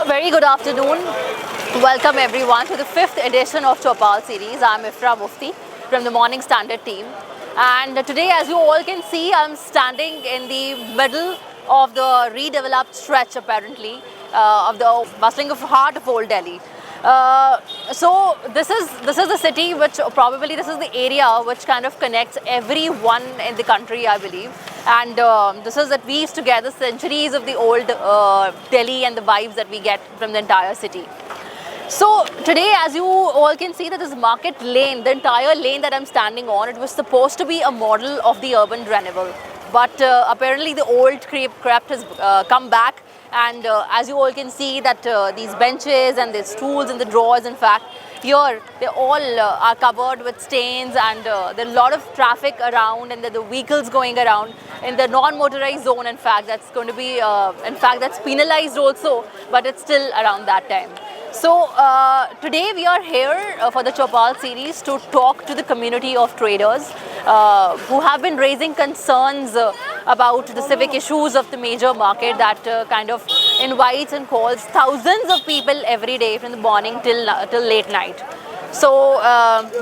Very good afternoon. Welcome everyone to the 5th edition of Chopal series. I'm Ifra Mufti from the Morning Standard team. And today, as you all can see, I'm standing in the middle of the redeveloped stretch, apparently, of the bustling of heart of Old Delhi. So this is the city which probably this is the area which kind of connects everyone in the country, I believe. And this is that weaves together centuries of the old Delhi and the vibes that we get from the entire city. So today, as you all can see, that this market lane, the entire lane that I'm standing on, it was supposed to be a model of the urban renewal. But apparently the old craft has come back. And as you all can see that these benches and the stools and the drawers, in fact, here they all are covered with stains, and there are a lot of traffic around, and the vehicles going around in the non-motorized zone. In fact, that's going to be, that's penalized also, but it's still around that time. So today we are here for the Chopal series to talk to the community of traders who have been raising concerns about the civic issues of the major market that kind of invites and calls thousands of people every day from the morning till late night. So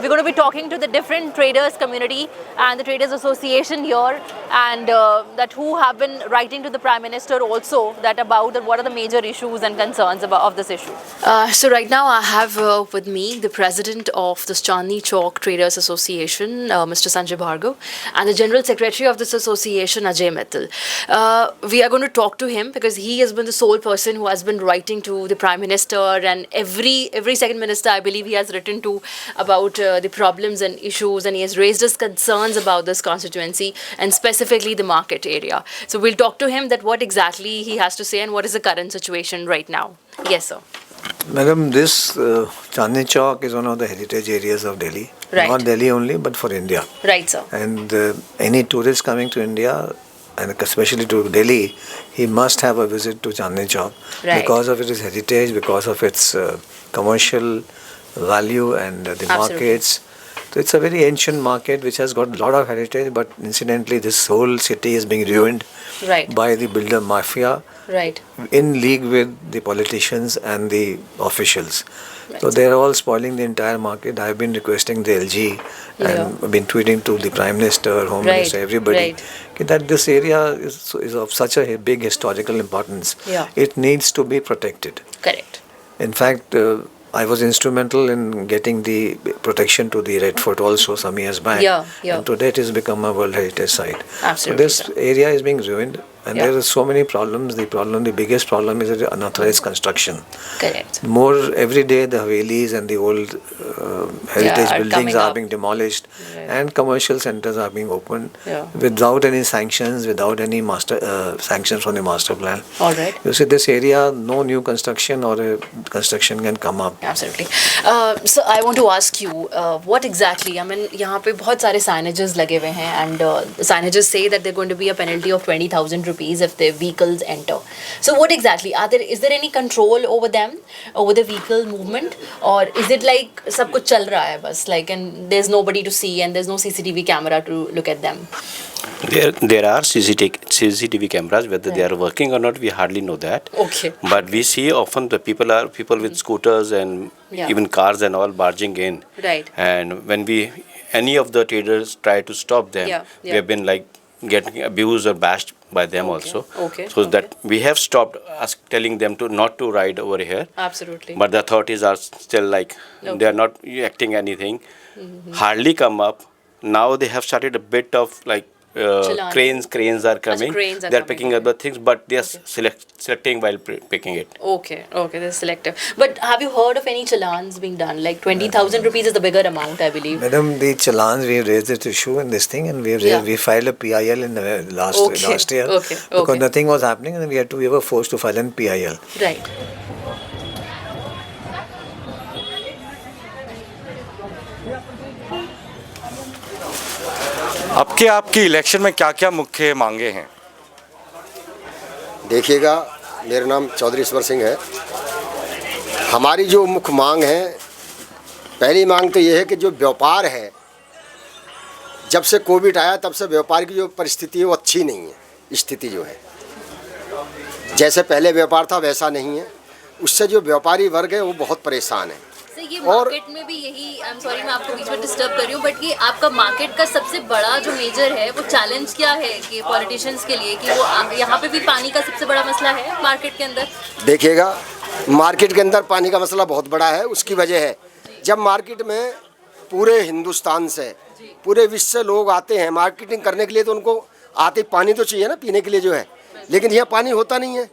we're going to be talking to the different traders community and the traders association here, and that who have been writing to the Prime Minister also that about that what are the major issues and concerns of this issue. So right now I have with me the president of the Chandni Chowk Traders Association, Mr. Sanjay Bhargav, and the general secretary of this association, Ajay Mittal. We are going to talk to him because he has been the sole person who has been writing to the Prime Minister, and every second minister I believe he has written to about the problems and issues, and he has raised his concerns about this constituency and specifically the market area. So we'll talk to him that what exactly he has to say and what is the current situation right now. Yes, sir. Madam, this Chandni Chowk is one of the heritage areas of Delhi. Right. Not Delhi only, but for India. Right, sir. And any tourist coming to India, and especially to Delhi, he must have a visit to Chandni Chowk. Right. Because of its heritage, because of its commercial value and the markets. So it's a very ancient market which has got a lot of heritage, but incidentally this whole city is being ruined by the builder mafia in league with the politicians and the officials. So they're all spoiling the entire market. I've been requesting the LG and been tweeting to the Prime Minister, Home Minister, everybody that this area is of such a big historical importance. It needs to be protected. Correct. In fact, I was instrumental in getting the protection to the Red Fort also some years back. And today it has become a World Heritage Site. Absolutely. So this area is being ruined, and there are so many problems. The biggest problem is the unauthorized construction. Correct. More every day the Havelis and the old heritage buildings are being demolished, and commercial centers are being opened without any sanctions, without any sanctions from the master plan. All right. You see, this area, no new construction or construction can come up. Absolutely. So I want to ask you, what exactly? I mean, यहाँ पे बहुत सारे signages लगे हुए हैं, and signages say that there's going to be a penalty of 20,000 rupees if the vehicles enter. So what exactly? Is there any control over them, over the vehicle movement, or is it like सब कुछ चल रहा है बस, like, and there's nobody to see and there's no CCTV camera to look at them? There are CCTV cameras. Whether they are working or not, we hardly know that. Okay. But we see often the people with scooters and even cars and all barging in. Right. And when any of the traders try to stop them, we have been like getting abused or bashed by them also. So that we have stopped telling them not to ride over here. Absolutely. But the authorities are still like they are not acting anything. Hardly come up. Now they have started a bit of like cranes are coming. They are picking up the things, but they are selecting while picking it. Okay, they're selective. But have you heard of any challans being done? Like 20,000 rupees is the bigger amount, I believe. Madam, the challans, we have raised this issue in this thing, and we filed a PIL in the last year. Because nothing was happening, and we were forced to file an PIL. Right. आपकी election में क्या क्या मुख्य मांगे हैं? देखिएगा, मेरा नाम चौधरी ईश्वर सिंह है। हमारी जो मुख्य मांग है, पहली मांग तो ये है कि जो व्यापार है, जब से कोविड आया तब से व्यापार की जो परिस्थिति है वो अच्छी नहीं है। स्थिति जो है, जैसे पहले व्यापार था वैसा नहीं है। उससे जो व्यापारी वर्ग है वो बहुत परेशान है। ये मार्केट में भी यही, आई एम सॉरी मैं आपको बीच में डिस्टर्ब कर रही हूँ, बट ये आपका मार्केट का सबसे बड़ा जो मेजर है वो चैलेंज क्या है कि पॉलिटिशियंस के लिए, कि वो यहाँ पे भी पानी का सबसे बड़ा मसला है मार्केट के अंदर? देखिएगा, मार्केट के अंदर पानी का मसला बहुत बड़ा है। उसकी वजह है जब मार्केट में पूरे हिंदुस्तान से, पूरे विश्व से लोग आते हैं मार्केटिंग करने के लिए, तो उनको आते पानी तो चाहिए ना पीने के लिए जो है, लेकिन यहाँ पानी होता नहीं है।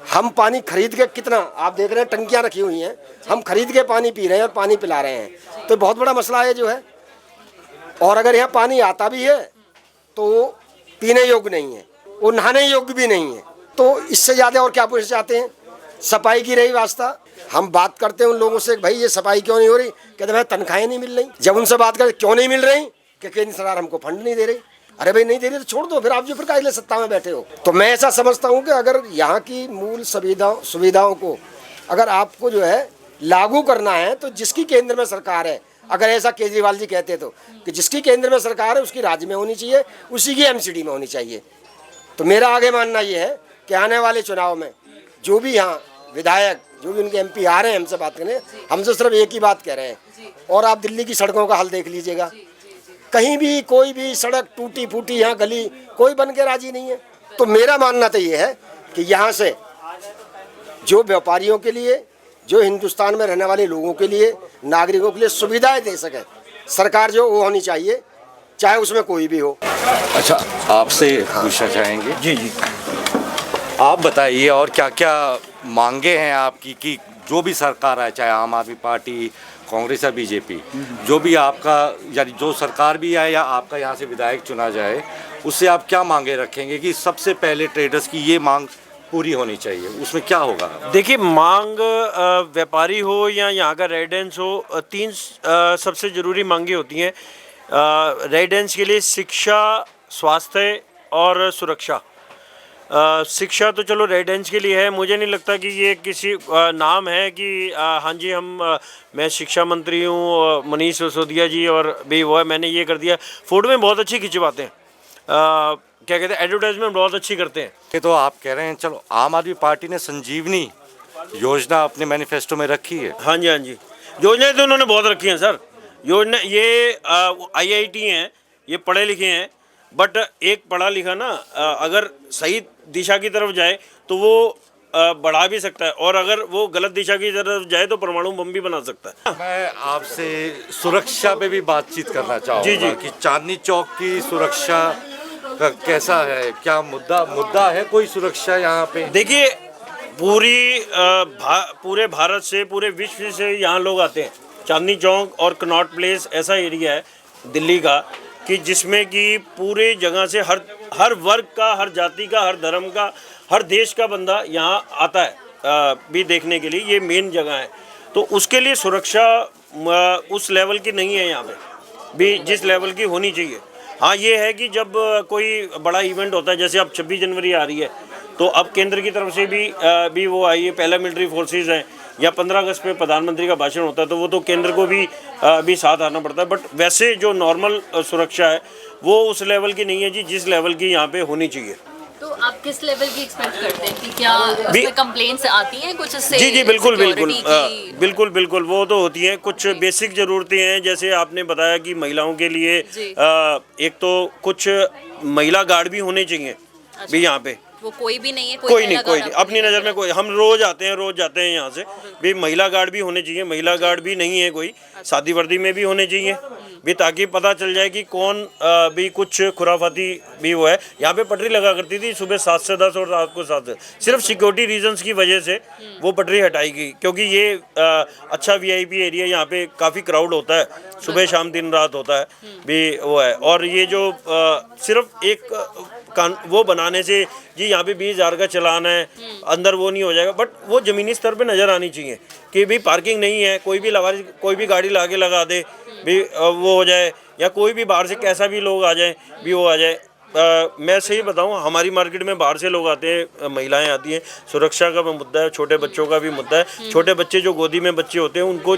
हम पानी खरीद के, कितना आप देख रहे हैं टंकियाँ रखी हुई हैं, हम खरीद के पानी पी रहे हैं और पानी पिला रहे हैं, तो बहुत बड़ा मसला है जो है। और अगर यहाँ पानी आता भी है तो वो पीने योग्य नहीं है, वो नहाने योग्य भी नहीं है। तो इससे ज़्यादा और क्या पूछना चाहते हैं? सफाई की रही वास्ता, हम बात करते हैं उन लोगों से, भाई ये सफाई क्यों नहीं हो रही? कहते भाई तनख्वाहें नहीं मिल रही। जब उनसे बात करें क्यों नहीं मिल रही, कि केंद्र सरकार हमको फंड नहीं दे रही। अरे भाई नहीं दे रही तो छोड़ दो, फिर आप जो फिर काहे सत्ता में बैठे हो। तो मैं ऐसा समझता हूँ कि अगर यहाँ की मूल सुविधाओं को अगर आपको जो है लागू करना है, तो जिसकी केंद्र में सरकार है, अगर ऐसा केजरीवाल जी कहते तो, कि जिसकी केंद्र में सरकार है उसकी राज्य में होनी चाहिए, उसी की एमसीडी में होनी चाहिए। तो मेरा आगे मानना ये है कि आने वाले चुनाव में जो भी यहाँ विधायक, जो भी उनके एमपी आ रहे हैं हमसे बात करने, हमसे सिर्फ एक ही बात कह रहे हैं। और आप दिल्ली की सड़कों का हाल देख लीजिएगा, कहीं भी कोई भी सड़क टूटी फूटी, यहाँ गली कोई बन के राजी नहीं है। तो मेरा मानना तो ये है कि यहाँ से जो व्यापारियों के लिए, जो हिंदुस्तान में रहने वाले लोगों के लिए, नागरिकों के लिए सुविधाएं दे सके सरकार, जो वो होनी चाहिए, चाहे उसमें कोई भी हो। अच्छा, आपसे पूछना चाहेंगे? जी जी। आप बताइए और क्या क्या मांगे हैं आपकी, कि जो भी सरकार आए, चाहे आम आदमी पार्टी, कांग्रेस या बीजेपी, जो भी आपका, यानी जो सरकार भी आए या आपका यहाँ से विधायक चुना जाए, उससे आप क्या मांगे रखेंगे कि सबसे पहले ट्रेडर्स की ये मांग पूरी होनी चाहिए, उसमें क्या होगा? देखिए, मांग व्यापारी हो या यहाँ का रेजिडेंस हो, तीन सबसे ज़रूरी मांगे होती हैं रेजिडेंस के लिए: शिक्षा, स्वास्थ्य और सुरक्षा। शिक्षा तो चलो रेजिडेंस के लिए है, मुझे नहीं लगता कि ये किसी नाम है कि हाँ जी मैं शिक्षा मंत्री हूँ, मनीष सिसोदिया जी, और भी वो है, मैंने ये कर दिया। फोटो में बहुत अच्छी खिंचवाते हैं, क्या कहते हैं, एडवर्टाइजमेंट बहुत अच्छी करते हैं। ये तो आप कह रहे हैं, चलो आम आदमी पार्टी ने संजीवनी योजना अपने मैनिफेस्टो में रखी है। हाँ जी, हाँ जी, योजनाएं तो उन्होंने बहुत रखी हैं सर। योजना ये IIT हैं, ये पढ़े लिखे हैं, बट एक पढ़ा लिखा ना अगर सही दिशा की तरफ जाए तो वो बढ़ा भी सकता है, और अगर वो गलत दिशा की तरफ जाए तो परमाणु बम भी बना सकता है। मैं आपसे सुरक्षा पे भी बातचीत करना चाहूँगा। जी जी। कि चांदनी चौक की सुरक्षा का कैसा है, क्या मुद्दा है कोई सुरक्षा यहाँ पे? देखिए, पूरे भारत से, पूरे विश्व से यहाँ लोग आते हैं। चांदनी चौक और कनॉट प्लेस ऐसा एरिया है दिल्ली का कि जिसमें कि पूरे जगह से हर वर्ग का, हर जाति का, हर धर्म का, हर देश का बंदा यहाँ आता है भी देखने के लिए। ये मेन जगह है, तो उसके लिए सुरक्षा उस लेवल की नहीं है यहाँ पे भी जिस लेवल की होनी चाहिए। हाँ, ये है कि जब कोई बड़ा इवेंट होता है, जैसे अब 26 जनवरी आ रही है, तो अब केंद्र की तरफ से भी वो आई है, पहला मिलिट्री फोर्सेस हैं, या 15 अगस्त पे प्रधानमंत्री का भाषण होता है, तो वो तो केंद्र को भी साथ आना पड़ता है। बट वैसे जो नॉर्मल सुरक्षा है वो उस लेवल की नहीं है जी, जिस लेवल की यहाँ पे होनी चाहिए। तो आप किस लेवल की एक्सपेक्ट करते हैं कि क्या उसमें कंप्लेंट्स आती हैं कुछ इससे? जी जी, बिल्कुल बिल्कुल वो तो होती हैं। कुछ बेसिक ज़रूरतें हैं, जैसे आपने बताया कि महिलाओं के लिए एक तो कुछ महिला गार्ड भी होने चाहिए भी यहाँ पे। वो कोई भी नहीं है? कोई नहीं अपनी नज़र में कोई, हम रोज जाते हैं यहाँ से भी, महिला गार्ड भी होने चाहिए। महिला गार्ड भी नहीं है कोई, शादी वर्दी में भी होने चाहिए भी, ताकि पता चल जाए कि कौन भी कुछ खुराफाती भी वो है। यहाँ पे पटरी लगा करती थी सुबह 7 से 10 और रात को 7 से, सिर्फ सिक्योरिटी रीजंस की वजह से वो पटरी हटाई गई, क्योंकि ये अच्छा VIP एरिया, यहाँ पे काफ़ी क्राउड होता है, सुबह शाम दिन रात होता है भी वो है। और ये जो सिर्फ एक वो बनाने से जी यहाँ पे 20,000 का चलान है, अंदर वो नहीं हो जाएगा, बट वो ज़मीनी स्तर पे नज़र आनी चाहिए कि भी पार्किंग नहीं है, कोई भी गाड़ी लाके लगा दे भी वो हो जाए, या कोई भी बाहर से कैसा भी लोग आ जाए भी वो आ जाए। मैं सही बताऊं, हमारी मार्केट में बाहर से लोग आते हैं, महिलाएं आती हैं, सुरक्षा का मुद्दा है, छोटे बच्चों का भी मुद्दा है। छोटे बच्चे जो गोदी में बच्चे होते हैं उनको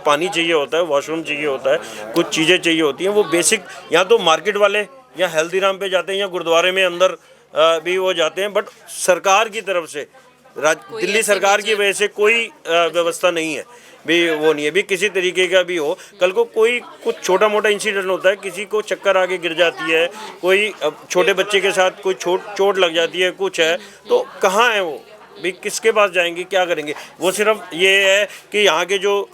पानी चाहिए होता है, वॉशरूम चाहिए होता है, कुछ चीज़ें चाहिए होती हैं, वो बेसिक यहाँ तो मार्केट वाले या हल्दीराम पे जाते हैं या गुरुद्वारे में अंदर भी वो जाते हैं, बट सरकार की तरफ से दिल्ली सरकार की वजह से कोई व्यवस्था नहीं है भी, वो नहीं है भी, किसी तरीके का भी हो, कल को कोई कुछ छोटा मोटा इंसिडेंट होता है, किसी को चक्कर आके गिर जाती है, कोई छोटे बच्चे के साथ कोई चोट लग जाती है, कुछ है, तो कहाँ है वो भी, किसके पास जाएंगे, क्या करेंगे? वो सिर्फ ये है कि यहाँ के जो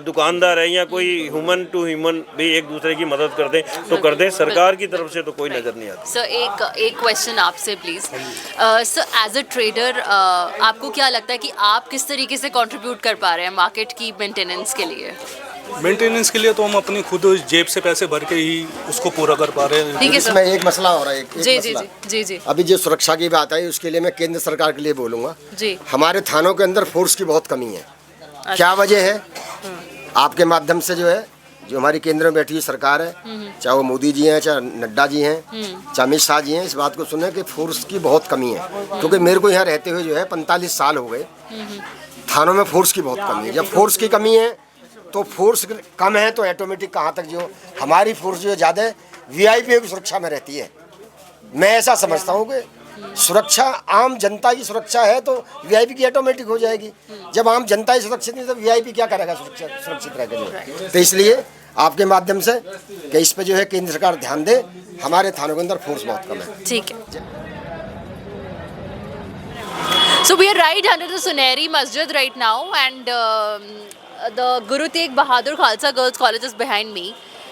दुकानदार है या कोई ह्यूमन टू ह्यूमन भी एक दूसरे की मदद कर दें तो कर दें, सरकार की तरफ से तो कोई नज़र नहीं आता। सर एक क्वेश्चन आपसे please. Sir as a trader आपको क्या लगता है कि आप किस तरीके से कंट्रीब्यूट कर पा रहे हैं मार्केट की मेंटेनेंस के लिए? मेंटेनेंस के लिए तो हम अपनी खुद जेब से पैसे भर के ही उसको पूरा कर पा रहे हैं। ठीक है सर। इसमें एक मसला हो रहा है, एक जी जी मसला। जी जी जी अभी जो सुरक्षा की बात आई उसके लिए मैं केंद्र सरकार के लिए बोलूँगा। जी। हमारे थानों के अंदर फोर्स की बहुत कमी है। क्या वजह है? आपके माध्यम से जो है, जो हमारी केंद्र में बैठी हुई सरकार है, चाहे वो मोदी जी हैं, चाहे नड्डा जी हैं, चाहे अमित शाह जी हैं, इस बात को सुने कि फोर्स की बहुत कमी है। क्योंकि मेरे को यहाँ रहते हुए जो है 45 साल हो गए, थानों में फोर्स की बहुत कमी है। जब फोर्स की कमी है तो फोर्स कम है तो ऑटोमेटिक कहाँ तक जो हमारी फोर्स जो है ज़्यादा वीआईपी की सुरक्षा में रहती है। मैं ऐसा समझता हूँ कि सुरक्षा आम जनता की सुरक्षा है तो वीआईपी की ऑटोमेटिक हो जाएगी। जब आम जनता ही सुरक्षित नहीं तो वीआईपी क्या करेगा सुरक्षित रह के? तो इसलिए आपके माध्यम से कि इस पे जो है केंद्र सरकार ध्यान दे, हमारे थानों के अंदर फोर्स बहुत कम है। ठीक है। So we are right under the Sunehri Masjid right now, and the Guru Tegh Bahadur Khalsa Girls College is behind me,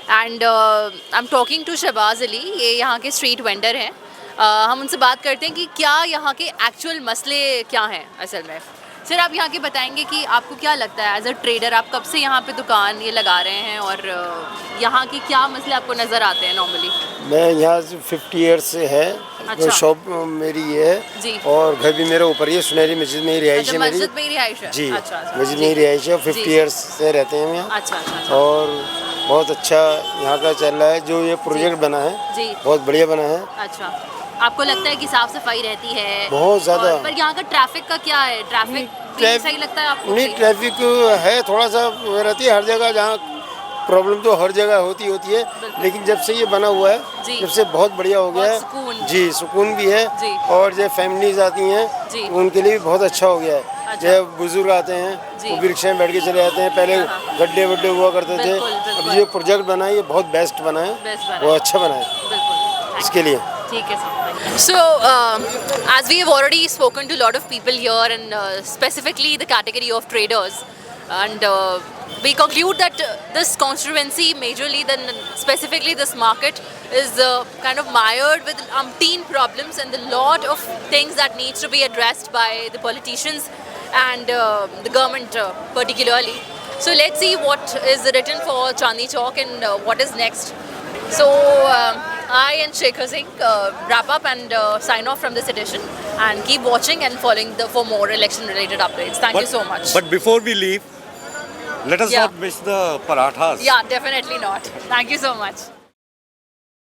and I'm talking to Shahbaz Ali. ये यहाँ के स्ट्रीट वेंडर हैं। हम उनसे बात करते हैं कि क्या यहाँ के एक्चुअल मसले क्या हैं असल में। सर आप यहाँ के बताएंगे कि आपको क्या लगता है एज अ ट्रेडर, आप कब से यहाँ पे दुकान ये लगा रहे हैं और यहाँ की क्या मसले आपको नज़र आते हैं नॉर्मली? मैं यहाँ से 50 ईयर्स से है। अच्छा। शॉप मेरी ये जी। है और घर भी मेरे ऊपर ही है। सुनहरी मस्जिद में ही रिहाइश है मेरी। मस्जिद में ही रिहाइश है? जी, अच्छा, अच्छा, मस्जिद में ही रिहाइश है। 50 ईयर्स से रहते हैं यहाँ। अच्छा अच्छा। और बहुत अच्छा यहाँ का चल रहा है। जो ये प्रोजेक्ट बना है जी। बहुत बढ़िया बना है। अच्छा, आपको लगता है कि साफ सफाई रहती है? बहुत ज़्यादा। पर यहाँ का ट्रैफिक का क्या है? ट्रैफिक सही लगता है आपको? नहीं, ट्रैफिक है थोड़ा सा रहती है हर जगह। जहाँ प्रॉब्लम तो हर जगह होती है, लेकिन जब से ये बना हुआ है जब से बहुत बढ़िया हो गया है। जी, सुकून भी है। और जो फैमिलीज आती हैं उनके लिए भी बहुत अच्छा हो गया है। अच्छा। जब बुजुर्ग आते हैं वो भी रिक्शा में बैठ के चले जाते हैं। पहले गड्ढे वड्ढे हुआ करते थे, अब ये प्रोजेक्ट बना है ये बहुत बेस्ट बना है, बहुत अच्छा बना है इसके लिए। ठीक है sir. So, as we have already spoken to a lot of people here, and specifically the category of traders, and we conclude that this constituency, majorly, then specifically this market, is kind of mired with umpteen problems and a lot of things that needs to be addressed by the politicians and the government particularly. So let's see what is written for Chandni Chowk and what is next. So I and Shekhar Singh wrap up and sign off from this edition, and keep watching and following for more election related updates. Thank you so much. But before we leave, let us Yeah. not miss the parathas. Yeah, definitely not. Thank you so much.